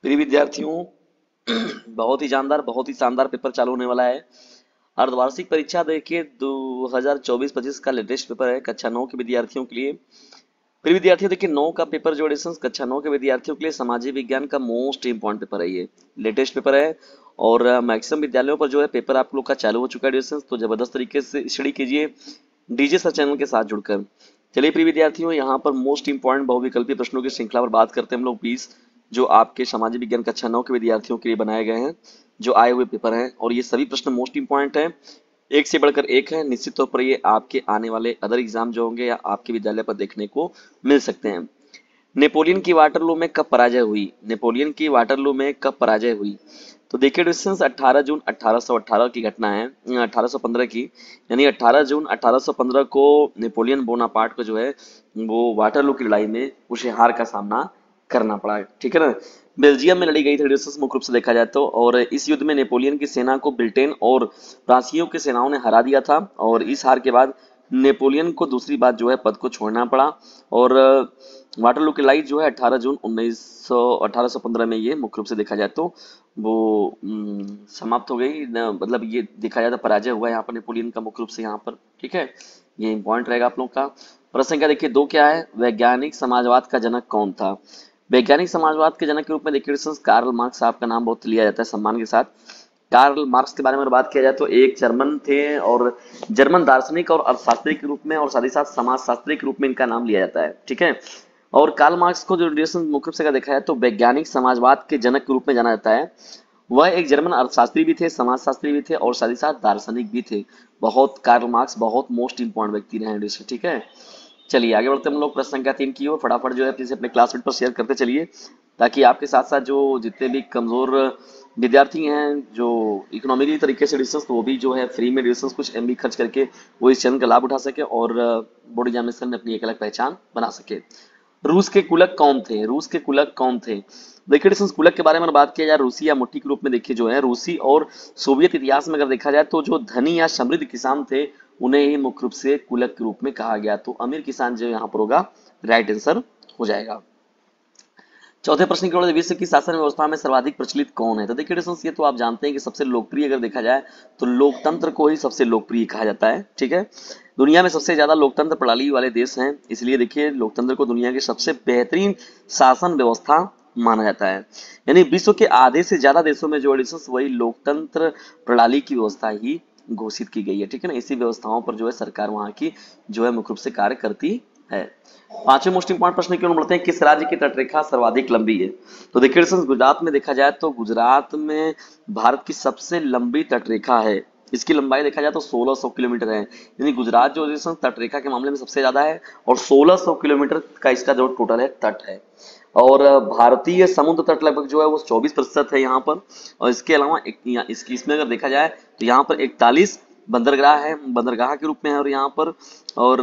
प्रिय विद्यार्थियों, बहुत ही जानदार, बहुत ही शानदार पेपर चालू होने वाला है। अर्धवार्षिक परीक्षा देखिए 2024-25 का लेटेस्ट पेपर है कक्षा 9 के विद्यार्थियों के लिए। प्रिय विद्यार्थियों देखिए 9 का पेपर जो एडिशन कक्षा 9 के विद्यार्थियों के लिए सामाजिक विज्ञान का मोस्ट इंपॉर्टेंट पेपर है। ये लेटेस्ट पेपर है और मैक्सिमम विद्यालयों पर जो है पेपर आप लोग का चालू हो चुका है एडिशन। तो जबरदस्त तरीके से स्टडी कीजिए डीजे सर चैनल के साथ जुड़कर। चलिए प्रिय विद्यार्थियों, यहाँ पर मोस्ट इंपॉर्टेंट बहुविकल्पी प्रश्नों की श्रृंखला पर बात करते हैं हम लोग 20 जो आपके सामाजिक विज्ञान कक्षा 9 के विद्यार्थियों के लिए बनाए गए हैं, जो आए हुए पेपर हैं। और ये सभी प्रश्न मोस्ट इंपॉर्टेंट हैं, एक से बढ़कर एक है। निश्चित तौर पर ये आपके आने वाले अदर एग्जाम जो होंगे या आपके विद्यालय पर देखने को मिल सकते हैं। नेपोलियन की वाटरलू में कब पराजय हुई? नेपोलियन की वाटरलू में कब पराजय हुई? तो देखिए डिस्टेंस 18 जून 1818 की घटना है, 1815 की। यानी 18 जून 1815 को नेपोलियन बोनापार्ट को जो है वो वाटरलू की लड़ाई में उसे हार का सामना करना पड़ा। ठीक है ना। बेल्जियम में लड़ी गई थी डिस्टेंस मुख्य रूप से देखा जाए तो। और इस युद्ध में नेपोलियन की सेना को ब्रिटेन और फ्रांसीसियों की सेनाओं ने हरा दिया था। और इस हार के बाद नेपोलियन को दूसरी बार जो है पद को छोड़ना पड़ा। और वाटरलू की लड़ाई जो है 18 जून 1815 में ये मुख्य रूप से देखा जाए तो वो समाप्त हो गई मतलब ये देखा जाए तो पराजय हुआ यहाँ पर नेपोलियन का मुख्य रूप से यहाँ पर। ठीक है, ये इंपॉर्टेंट रहेगा आप लोग का। प्रश्न संख्या देखिए 2 क्या है? वैज्ञानिक समाजवाद का जनक कौन था? वैज्ञानिक समाजवाद के जनक के रूप में देखिए कार्ल मार्क्स साहब का नाम बहुत लिया जाता है सम्मान के साथ। कार्ल मार्क्स के बारे में बात किया जाए तो एक जर्मन थे और जर्मन दार्शनिक और अर्थशास्त्री के रूप में और साथ ही साथ समाजशास्त्री के रूप में इनका नाम लिया जाता है। ठीक है। और कार्ल मार्क्स को जो मुख्य रूप से देखा है तो वैज्ञानिक समाजवाद के जनक के रूप में जाना जाता है। वह एक जर्मन अर्थशास्त्री भी थे, समाजशास्त्री भी थे और साथ ही साथ दार्शनिक भी थे। बहुत कार्ल मार्क्स बहुत मोस्ट इंपॉर्टेंट व्यक्ति रहे। ठीक है, चलिए आगे बढ़ते हम लोग प्रश्न संख्या 3 की ओर। फटाफट जो है प्लीज अपने क्लासमेट पर शेयर करते चलिए, ताकि आपके साथ साथ जो जितने भी कमजोर विद्यार्थी हैं जो इकोनॉमिकली तरीके से डिस्टेंस, तो वो भी जो है फ्री में डिस्टेंस कुछ एमबी खर्च करके वो इस चैनल का लाभ उठा सके और बोर्ड एग्जामिनेशन में अपनी एक अलग पहचान बना सके। रूस के कुलक कौन थे? रूस के कुलक कौन थे? देखिए डिस्टेंस कुलक के बारे में बात किया जाए, रूसी या मुट्ठी के रूप में देखिए जो है रूसी और सोवियत इतिहास में अगर देखा जाए तो जो धनी या समृद्ध किसान थे उन्हें ही मुख्य रूप से कुलक के रूप में कहा गया। तो अमीर किसान जो यहाँ पर होगा राइट आंसर हो जाएगा। चौथे प्रश्न की ओर, विश्व की शासन व्यवस्था में सर्वाधिक प्रचलित कौन है? तो देखिए डिस्टेंस ये तो आप जानते हैं कि सबसे लोकप्रिय अगर देखा जाए तो लोकतंत्र को ही सबसे लोकप्रिय कहा जाता है। ठीक है, दुनिया में सबसे ज्यादा लोकतंत्र प्रणाली वाले देश हैं, इसलिए देखिए लोकतंत्र को दुनिया की सबसे बेहतरीन शासन व्यवस्था माना जाता है। यानी विश्व के आधे से ज्यादा देशों में जो एडिशंस वही लोकतंत्र प्रणाली की व्यवस्था ही घोषित की गई है। ठीक है ना, इसी व्यवस्थाओं पर जो है सरकार वहां की जो है मुख्य रूप से कार्य करती है। पांचवें मोस्ट इंपॉर्टेंट प्रश्न की ओर बढ़ते हैं, किस राज्य की तटरेखा सर्वाधिक लंबी है? तो देखिए गुजरात में देखा जाए तो गुजरात में भारत की सबसे लंबी तटरेखा है। इसकी लंबाई देखा जाए तो 1600 किलोमीटर है। यानी गुजरात जो तटरेखा के मामले में सबसे ज्यादा है और 1600 किलोमीटर का इसका जो टोटल है तट है। और भारतीय समुद्र तट लगभग जो है वो 24% है यहाँ पर। और इसके अलावा इसमें अगर देखा जाए तो यहाँ पर 41 बंदरगाह है, बंदरगाह के रूप में है और यहाँ पर। और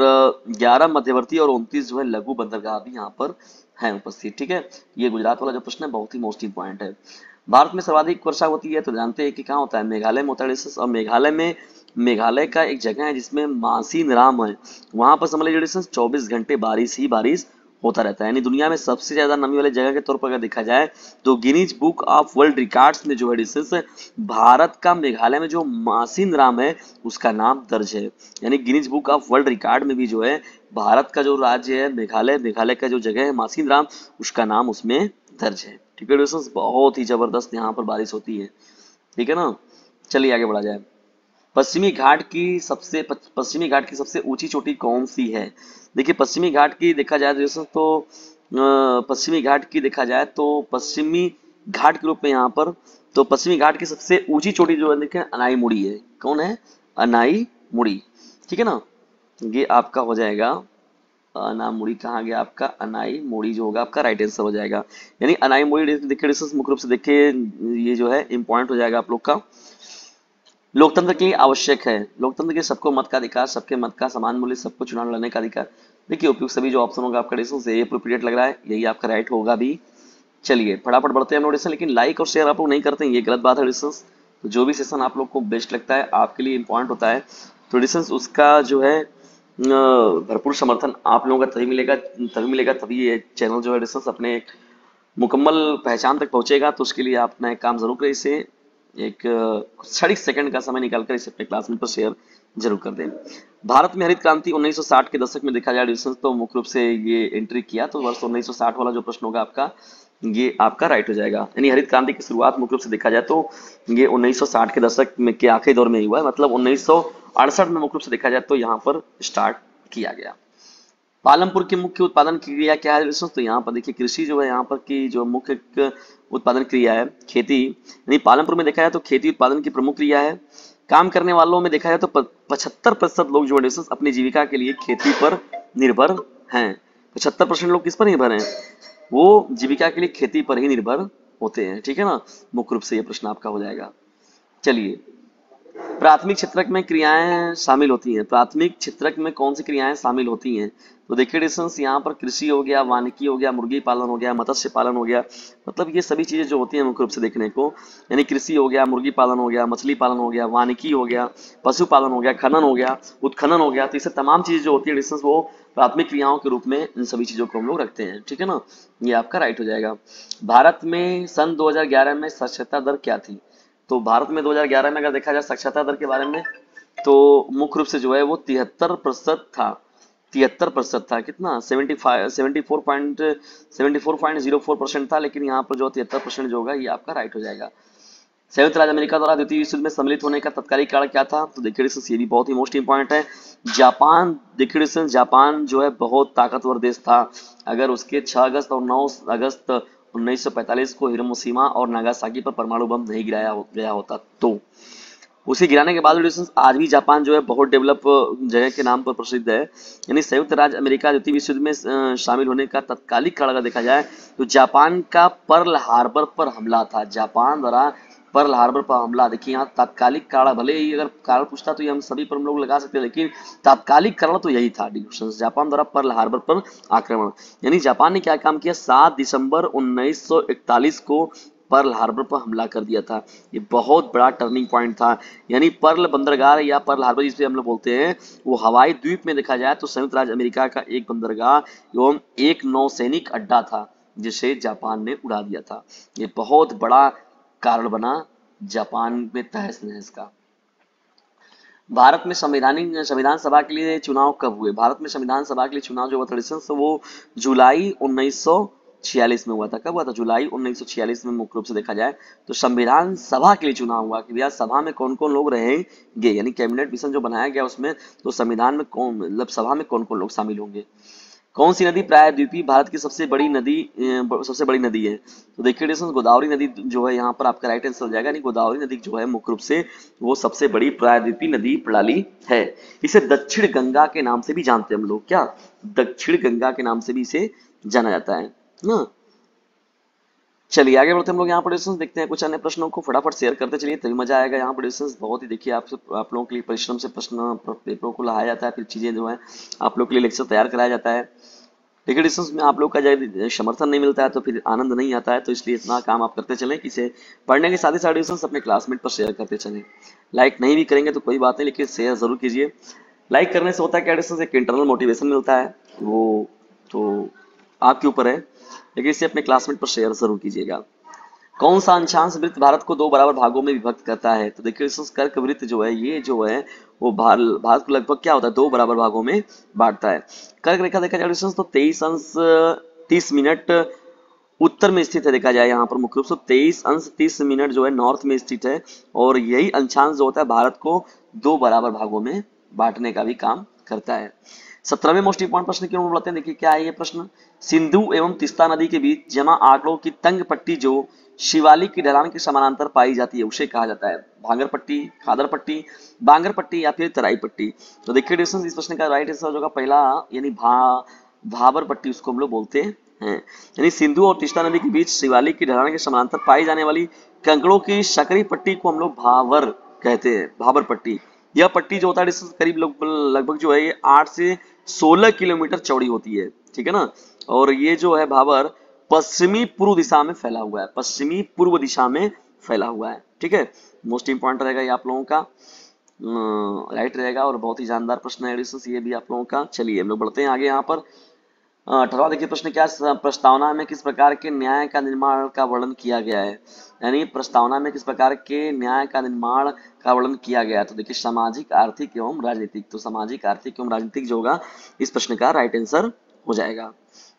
11 मध्यवर्ती और 29 जो है लघु बंदरगाह भी यहाँ पर है उपस्थित। ठीक है, ये गुजरात वाला जो प्रश्न है बहुत ही मोस्ट इंपॉर्टेंट है। भारत में सर्वाधिक वर्षा होती है तो जानते हैं कि कहाँ होता है? मेघालय में होता है। और मेघालय में मेघालय का एक जगह है जिसमें मासिन राम है, वहां पर समझ लीजिए 24 घंटे बारिश ही बारिश होता रहता है। यानी दुनिया में सबसे ज्यादा नमी वाली जगह के तौर पर अगर देखा जाए तो Guinness book of world records में जो है डिस्टेंस भारत का मेघालय में जो मासिन राम है उसका नाम दर्ज है। यानी Guinness book of world record में भी जो है भारत का जो राज्य है मेघालय, मेघालय का जो जगह है मासिन राम, उसका नाम उसमें दर्ज है। ठीक है दोस्तों, बहुत ही जबरदस्त यहाँ पर बारिश होती है। ठीक है ना, चलिए आगे बढ़ा जाए। पश्चिमी घाट की सबसे ऊंची चोटी कौन सी है? देखिए पश्चिमी घाट की देखा जाए तो पश्चिमी घाट की देखा जाए तो पश्चिमी घाट के रूप में यहाँ पर तो पश्चिमी घाट की सबसे ऊंची चोटी जो है देखिए अनाई मुड़ी है। कौन है? अनाई मुड़ी। ठीक है ना, ये आपका हो जाएगा अनाई मुड़ी। कहाँ गया आपका? अनाई मुड़ी जो होगा आपका राइट आंसर हो जाएगा। यानी अनाई मुड़ी देखिए मुख्य रूप से देखिए ये जो है इंपॉर्टेंट हो जाएगा आप लोग का। लोकतंत्र के लिए आवश्यक है। लोकतंत्र के सबको मत का अधिकार, सबके मत का समान मूल्य, सबको चुनाव लड़ने का अधिकार। देखिए उपयुक्त सभी जो ऑप्शन होगा आपका डिस्टेंस ये अप्रोप्रिएट लग रहा है, यही आपका राइट होगा भी। चलिए फटाफट बढ़ते हैं नोटिस। लेकिन लाइक और शेयर आप लोग नहीं करते हैं, ये गलत बात है डिस्टेंस। तो जो भी सेशन आप लोग को बेस्ट लगता है आपके लिए इंपॉर्टेंट होता है तो डिस्टेंस उसका जो है भरपूर समर्थन आप लोगों का तभी मिलेगा तभी ये चैनल जो है डिस्टेंस अपने मुकम्मल पहचान तक पहुंचेगा तो उसके लिए आप अपना एक काम जरूर करें, इसे एक क्षणिक सेकंड का समय निकालकर इसे अपने क्लासमेट पर शेयर जरूर कर दें। भारत में हरित क्रांति 1960 के दशक में देखा जाए डिस्टेंस तो मुख्य रूप से ये एंट्री किया, तो वर्ष 1960 वाला जो प्रश्न होगा आपका, ये आपका राइट हो जाएगा। यानी हरित क्रांति की शुरुआत मुख्य रूप से देखा जाए तो ये 1960 के दशक में के आखिरी दौर में ही हुआ है, मतलब 1968 में मुख्य रूप से देखा जाए तो यहाँ पर स्टार्ट किया गया। पालमपुर की मुख्य उत्पादन क्रिया क्या है दोस्तों? तो यहाँ पर देखिए कृषि जो है यहाँ पर की जो मुख्य उत्पादन क्रिया है खेती, यानी पालमपुर में देखा जाए तो खेती उत्पादन की प्रमुख क्रिया है। काम करने वालों में देखा जाए तो 75% लोग जो है दोस्तों अपनी जीविका के लिए खेती पर निर्भर हैं। 75% लोग किस पर निर्भर हैं? वो जीविका के लिए खेती पर ही निर्भर होते हैं, ठीक है ना। मुख्य रूप से ये प्रश्न आपका हो जाएगा। चलिए, प्राथमिक क्षेत्रक में क्रियाएं शामिल होती हैं। प्राथमिक क्षेत्रक में कौन सी क्रियाएं शामिल होती हैं? तो देखिए डिस्टेंस यहाँ पर कृषि हो गया, वानिकी हो गया, मुर्गी पालन हो गया, मत्स्य पालन हो गया, मतलब ये सभी चीजें जो होती हैं मुख्य रूप से देखने को, यानी कृषि हो गया, मुर्गी पालन हो गया, मछली पालन हो गया, वानिकी हो गया, पशुपालन हो गया, खनन हो गया, उत्खनन हो गया, तो इसे तमाम चीजें जो होती है डिस्टेंस वो प्राथमिक क्रियाओं के रूप में इन सभी चीजों को हम लोग रखते हैं, ठीक है ना। ये आपका राइट हो जाएगा। भारत में सन 2011 में साक्षरता दर क्या थी? तो भारत में 2011 में अगर देखा जाए साक्षरता दर के बारे में, तो मुख्य रूप से जो है वो 73% था। 73% था, कितना 74.04% था, लेकिन यहाँ पर जो 73% जो होगा ये आपका राइट हो जाएगा। संयुक्त राज्य अमेरिका द्वारा द्वितीय विश्व युद्ध में सम्मिलित होने का तत्कालिक कारण क्या था? तो देखिए ये भी बहुत ही मोस्ट इंपॉर्टेंट है। जापान, देखिए जापान जो है बहुत ताकतवर देश था। अगर उसके 6 अगस्त और 9 अगस्त 1945 को हिरोशिमा और नागासाकी पर परमाणु बम नहीं गिराया गया होता तो उसे गिराने के बाद आज भी जापान जो है बहुत डेवलप जगह के नाम पर प्रसिद्ध है। यानी संयुक्त राज्य अमेरिका द्वितीय विश्व युद्ध में शामिल होने का तत्कालिक कारण अगर देखा जाए तो जापान का पर्ल हार्बर पर हमला था। जापान द्वारा पर्ल हार्बर पर हमला, देखिए यहाँ तात्कालिक कारण, भले ही अगर कारण पूछता तो ये हम सभी पर हम लोग लगा सकते हैं, लेकिन तात्कालिक कारण तो यही था जापान द्वारा पर्ल हार्बर पर आक्रमण। यानी जापान ने क्या काम किया, 7 दिसंबर 1941 को पर्ल हार्बर पर हमला कर दिया था। ये बहुत बड़ा टर्निंग पॉइंट था। यानी पर्ल बंदरगाह या पर्ल हार्बर जिसे हम लोग बोलते हैं, वो हवाई द्वीप में देखा जाए तो संयुक्त राज्य अमेरिका का एक बंदरगाह एवं एक नौसैनिक अड्डा था जिसे जापान ने उड़ा दिया था। ये बहुत बड़ा कारण बना जापान में तहस नहस का। भारत में संविधान सभा के लिए चुनाव कब हुए? भारत में संविधान सभा के लिए चुनाव जो हुआ था वो जुलाई 1946 में हुआ था। कब हुआ था? जुलाई 1946 में। मुख्य रूप से देखा जाए तो संविधान सभा के लिए चुनाव हुआ कि भैया सभा में कौन कौन लोग रहेंगे, यानी कैबिनेट मिशन जो बनाया गया उसमें, तो संविधान में कौन, मतलब सभा में कौन कौन लोग शामिल होंगे। कौन सी नदी प्रायद्वीपीय भारत की सबसे बड़ी नदी है? तो देखिए डिस्टेंस गोदावरी नदी जो है यहाँ पर आपका राइट आंसर हो जाएगा। नहीं, गोदावरी नदी जो है मुख्य रूप से वो सबसे बड़ी प्रायद्वीपीय नदी प्रणाली है। इसे दक्षिण गंगा के नाम से भी जानते हैं हम लोग, क्या दक्षिण गंगा के नाम से भी इसे जाना जाता है ना। चलिए आगे बढ़ते हम लोग यहाँ पर डिस्टेंस देखते हैं कुछ अन्य प्रश्नों को, फटाफट शेयर करते चलिए तभी मजा आएगा। यहाँ पर डिस्टेंस बहुत ही देखिए आप लोगों के लिए परिश्रम से प्रश्न पेपरों को लाया जाता है, फिर चीजें जो है आप लोग के लिए लेक्चर तैयार कराया जाता है। देखिए डिस्टेंस में आप लोग का जब समर्थन नहीं मिलता है तो फिर आनंद नहीं आता है, तो इसलिए इतना काम आप करते चलें कि इसे पढ़ने के साथ ही साथ डिस्टेंस अपने क्लासमेट पर शेयर करते चलें। लाइक नहीं भी करेंगे तो कोई बात नहीं, लेकिन शेयर जरूर कीजिए। लाइक करने से होता है क्या डिस्टेंस, एक इंटरनल मोटिवेशन मिलता है, वो तो आपके ऊपर है, लेकिन इसे अपने क्लासमेट पर शेयर जरूर कीजिएगा। कौन सा अंशांश वृत्त भारत को 2 बराबर भागों में विभक्त करता है? तो देखिए कर्क वृत्त जो है ये जो है वो भारत को लगभग क्या होता है 2 बराबर भागों में बांटता है। कर्क रेखा देखा जाए तो 23 अंश 30 मिनट उत्तर में स्थित है। देखा जाए यहाँ पर मुख्य रूप से 23 अंश 30 मिनट जो है नॉर्थ में स्थित है, और यही अंशांश जो होता है भारत को 2 बराबर भागों में बांटने का भी काम करता है। 17वें मोस्ट इंपॉर्टेंट प्रश्न क्यों बोलते हैं, देखिए क्या है ये प्रश्न। सिंधु एवं तीस्ता नदी के बीच जमा आंकड़ों की तंग पट्टी जो शिवालिक की ढलान के समानांतर पाई जाती है उसे कहा जाता है भांगर पट्टी, खादर पट्टी, बांगर पट्टी या फिर तराई पट्टी। तो देखिए डिस्टेंस इस प्रश्न का राइट आंसर होगा पहला, यानी भाबर पट्टी उसको हम लोग बोलते हैं। यानी सिंधु और तीस्ता नदी के बीच शिवालिक की ढलान के समानांतर पाई जाने वाली कंकड़ों की सकरी पट्टी को हम लोग भावर कहते हैं, भाबर पट्टी। यह पट्टी जो होता है करीब लगभग जो है ये 8 से 16 किलोमीटर चौड़ी होती है, ठीक है ना। और ये जो है भाबर पश्चिमी पूर्व दिशा में फैला हुआ है, पश्चिमी पूर्व दिशा में फैला हुआ है, ठीक है। मोस्ट इंपॉर्टेंट रहेगा ये आप लोगों का, राइट रहेगा, और बहुत ही जानदार प्रश्न है ये भी आप लोगों का। चलिए हम लोग बढ़ते हैं आगे। यहाँ पर 18वां देखिए प्रश्न क्या है? प्रस्तावना में किस प्रकार के न्याय का निर्माण का वर्णन किया गया है? यानी प्रस्तावना में किस प्रकार के न्याय का निर्माण का वर्णन किया गया है? तो देखिए सामाजिक, आर्थिक एवं राजनीतिक। तो सामाजिक, आर्थिक एवं राजनीतिक जो होगा इस प्रश्न का राइट आंसर हो जाएगा।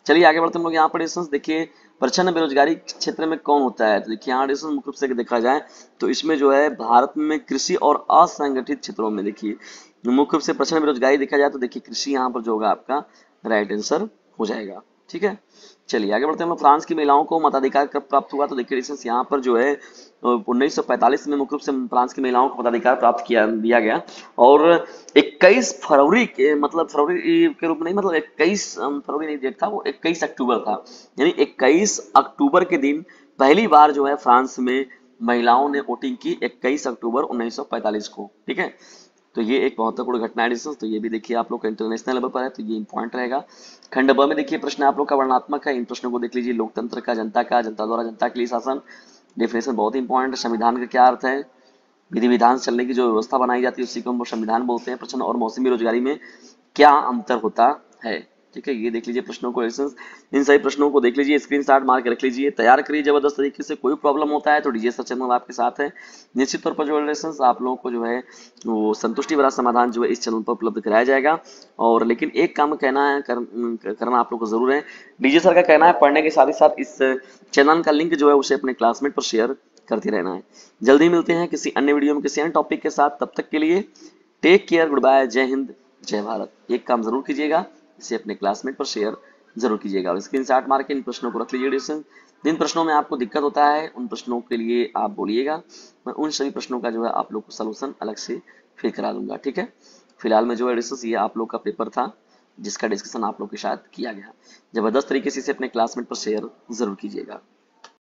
चलिए आगे बढ़ते हम लोग। यहाँ पर डिस्टेंस देखिए, प्रच्छन्न बेरोजगारी क्षेत्र में कौन होता है? तो देखिए यहाँ डिस्टेंस मुख्य रूप से देखा जाए तो इसमें जो है भारत में कृषि और असंगठित क्षेत्रों में देखिए मुख्य रूप से प्रच्छन्न बेरोजगारी देखा जाए तो देखिए कृषि यहाँ पर जो होगा आपका राइट आंसर हो जाएगा। ठीक है, चलिए आगे बढ़ते हैं हम लोग। फ्रांस की महिलाओं को मताधिकार कब प्राप्त हुआ? तो देखिए डिस्टेंस यहाँ पर जो है 1945 में मुख्य रूप से फ्रांस की महिलाओं को मताधिकार प्राप्त किया दिया गया। और 21 फरवरी के मतलब फरवरी के रूप में नहीं, मतलब 21 फरवरी नहीं डेट था, वो 21 अक्टूबर था। यानी 21 अक्टूबर के दिन पहली बार जो है फ्रांस में महिलाओं ने वोटिंग की, 21 अक्टूबर 1945 को। ठीक है, तो ये एक महत्वपूर्ण घटना है डिस्टेंस। तो ये भी देखिए आप लोग का इंटरनेशनल लेवल पर है, तो ये इंपॉर्टेंट रहेगा। खंड ब में देखिए प्रश्न आप लोग का वर्णनात्मक है। इन प्रश्नों को देख लीजिए। लोकतंत्र का, जनता का, जनता द्वारा जनता के लिए शासन, डेफिनेशन बहुत इंपॉर्टेंट है। संविधान का क्या अर्थ है? विधि विधान से चलने की जो व्यवस्था बनाई जाती है उसी को हम संविधान बोलते हैं। प्रश्न और मौसमी रोजगारी में क्या अंतर होता है? ठीक है, ये देख लीजिए प्रश्नों को। इन सभी प्रश्नों को देख लीजिए, स्क्रीनशॉट मार के रख लीजिए, तैयार करिए जबरदस्त तरीके से। कोई प्रॉब्लम होता है तो डीजे सर चैनल आपके साथ है। निश्चित तौर पर जो लेसन्स आप लोगों को जो है वो संतुष्टि भरा समाधान जो है इस चैनल पर उपलब्ध कराया जाएगा। और लेकिन एक काम कहना है करना आप लोग को जरूर है। डीजे सर का कहना है पढ़ने के साथ ही साथ इस चैनल का लिंक जो है उसे अपने क्लासमेट पर शेयर करते रहना है। जल्दी मिलते हैं किसी अन्य वीडियो में किसी अन्य टॉपिक के साथ। तब तक के लिए टेक केयर, गुड बाय, जय हिंद, जय भारत। एक काम जरूर कीजिएगा, इसे अपने क्लासमेट पर शेयर जरूर कीजिएगा और स्क्रीनशॉट मार के इन प्रश्नों को रख लीजिए। जिन प्रश्नों में आपको दिक्कत होता है उन प्रश्नों के लिए आप बोलिएगा, मैं उन सभी प्रश्नों का जो है आप लोग को सलूशन अलग से फिर करा दूंगा। ठीक है, फिलहाल में जो है डिस्कस ये आप लोग का पेपर था जिसका डिस्कशन आप लोग के साथ किया गया। जबरदस्त तरीके से इसे अपने क्लासमेट पर शेयर जरूर कीजिएगा।